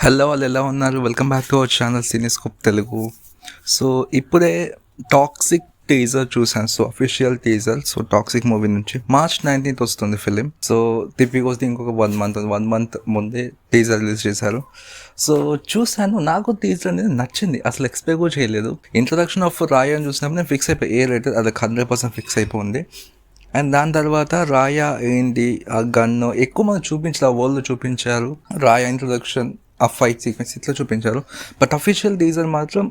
Hello వాళ్ళు ఎలా ఉన్నారు? Welcome back to our channel Cinescope Telugu. So ఇప్పుడే టాక్సిక్ టీజర్ చూసాను. So official teaser. So Toxic movie నుంచి March 19th వస్తుంది ఫిలిం. సో తిప్పికొస్తే ఇంకొక 1 month ముందే టీజర్ రిలీజ్ చేశారు. సో చూశాను, నాకు టీజర్ అనేది నచ్చింది. అసలు ఎక్స్పెక్ట్ కూడా చేయలేదు. ఇంట్రొడక్షన్ ఆఫ్ రాయా అని చూసినప్పుడు నేను ఫిక్స్ అయిపోయి ఏ రేటెడ్ అది 100% ఫిక్స్ అయిపోయింది. అండ్ దాని తర్వాత రాయా ఏంటి, ఆ గన్ను ఎక్కువ మంది చూపించారు, ఆ వరల్డ్ చూపించారు. రాయా ఇంట్రొడక్షన్, ఆ ఫైట్ సీక్వెన్స్ ఇట్లా చూపించారు. బట్ అఫీషియల్ టీజర్ మాత్రం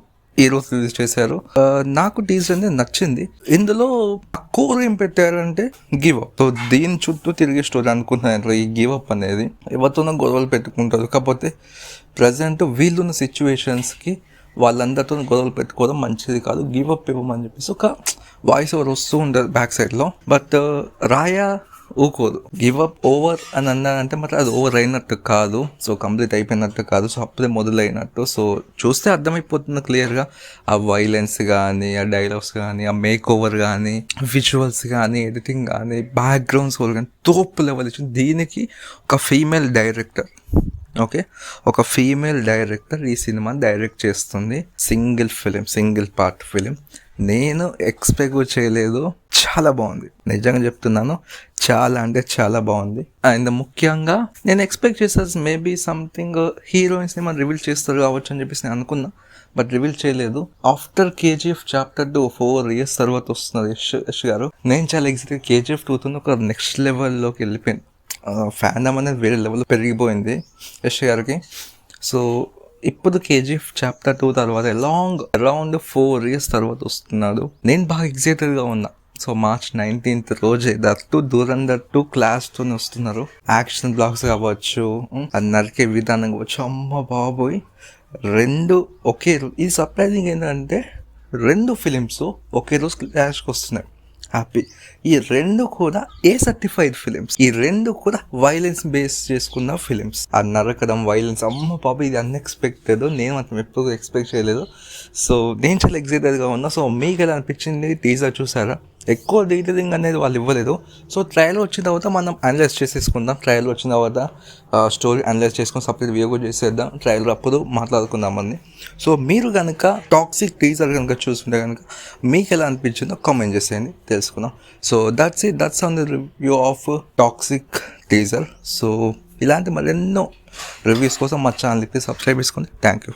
ఈ రోజు రిలీజ్ చేశారు. నాకు టీజర్ అనేది నచ్చింది. ఇందులో కోర్ ఏం పెట్టారంటే గివ్ అప్. సో దీని చుట్టూ తిరిగే స్టోరీ అనుకుంటున్నారు. ఈ గివ్ అప్ అనేది ఎవరితోనో గొడవలు పెట్టుకుంటారు, కాకపోతే ప్రజెంట్ వీళ్ళున్న సిచ్యువేషన్స్కి వాళ్ళందరితో గొడవలు పెట్టుకోవడం మంచిది కాదు, గివ్ అప్ ఇవ్వమని చెప్పేసి ఒక వాయిస్ ఓవర్ వస్తూ ఉంటారు బ్యాక్ సైడ్లో. But Rai ఊకోదు. Give up over అని అన్నారంటే మరి అది ఓవర్ అయినట్టు కాదు, సో కంప్లీట్ అయిపోయినట్టు కాదు, సో అప్పుడే మొదలైనట్టు. సో చూస్తే అర్థమైపోతుంది క్లియర్గా. ఆ వైలెన్స్ కానీ, ఆ డైలాగ్స్ కానీ, ఆ మేక్ ఓవర్ కానీ, విజువల్స్ కానీ, ఎడిటింగ్ కానీ, బ్యాక్గ్రౌండ్ స్కోర్ కానీ తోపు లెవెల్ ఇచ్చింది. దీనికి ఒక ఫీమేల్ డైరెక్టర్, ఒక ఫీమేల్ డైరెక్టర్ ఈ సినిమాని డైరెక్ట్ చేస్తుంది. Single part film. నేను ఎక్స్పెక్ట్ చేయలేదు. చాలా బాగుంది, నిజంగా చెప్తున్నాను. చాలా అంటే చాలా బాగుంది. అండ్ ముఖ్యంగా నేను ఎక్స్పెక్ట్ చేసేది మేబీ సంథింగ్ హీరోయిన్స్ ఏమైనా రివీల్ చేస్తారు కావచ్చు అని చెప్పేసి నేను అనుకున్నా. బట్ రివీల్ చేయలేదు. ఆఫ్టర్ KGF Chapter 2 4 years తర్వాత వస్తున్నారు యష్ గారు. నేను చాలా ఎక్సైటెడ్. KGF 2 ఒక నెక్స్ట్ లెవెల్లోకి వెళ్ళిపోయింది. ఫ్యాన్డమ్ అనేది వేరే లెవెల్లో పెరిగిపోయింది యష్ గారికి. సో ఇప్పుడు KGF Chapter 2 తర్వాత అరౌండ్ 4 years తర్వాత వస్తున్నాడు. నేను బాగా ఎక్సైటెడ్గా ఉన్నా. సో March 19th రోజే దట్టు ధురంధర్ 2 క్లాస్తో వస్తున్నారు. యాక్షన్ బ్లాక్స్ కావచ్చు, అది నరికే విధానం కావచ్చు, అమ్మ బాబోయ్, రెండు ఒకే రోజు. ఈ సర్ప్రైజింగ్ ఏంటంటే 2 ఫిలిమ్స్ ఒకే రోజు క్లాష్కి వస్తున్నాయి. హ్యాపీ. ఈ 2 కూడా A certified ఫిలిమ్స్. ఈ 2 కూడా వైలెన్స్ బేస్ చేసుకున్న ఫిలిమ్స్. ఆ నరకడం, వైలెన్స్, అమ్మ పాప, ఇది అన్ఎక్స్పెక్టెడ్. నేను మాత్రం ఎప్పుడు ఎక్స్పెక్ట్ చేయలేదు. సో నేను చాలా ఎక్సైటెడ్గా ఉన్నా. సో మీకు ఎలా అనిపించింది? టీజర్ చూసారా? ఎక్కువ డీటెయిలింగ్ అనేది వాళ్ళు ఇవ్వలేదు. సో ట్రయల్ వచ్చిన తర్వాత మనం అనలైజ్ చేసేసుకుందాం. ట్రయల్ వచ్చిన తర్వాత స్టోరీ అనలైజ్ చేసుకొని సపరేట్ వీడియో కూడా చేసేద్దాం. ట్రయల్ అప్పుడు మాట్లాడుకుందామని. సో మీరు కనుక టాక్సిక్ టీజర్ కనుక చూస్తుంటే కనుక మీకు ఎలా అనిపించిందో కామెంట్ చేసేయండి, తెలుసుకుందాం. So that's on the review of toxic teaser. So ఇలాంటి మరెన్నో రివ్యూస్ కోసం మా ఛానల్కి సబ్స్క్రైబ్ చేసుకోండి. Thank you.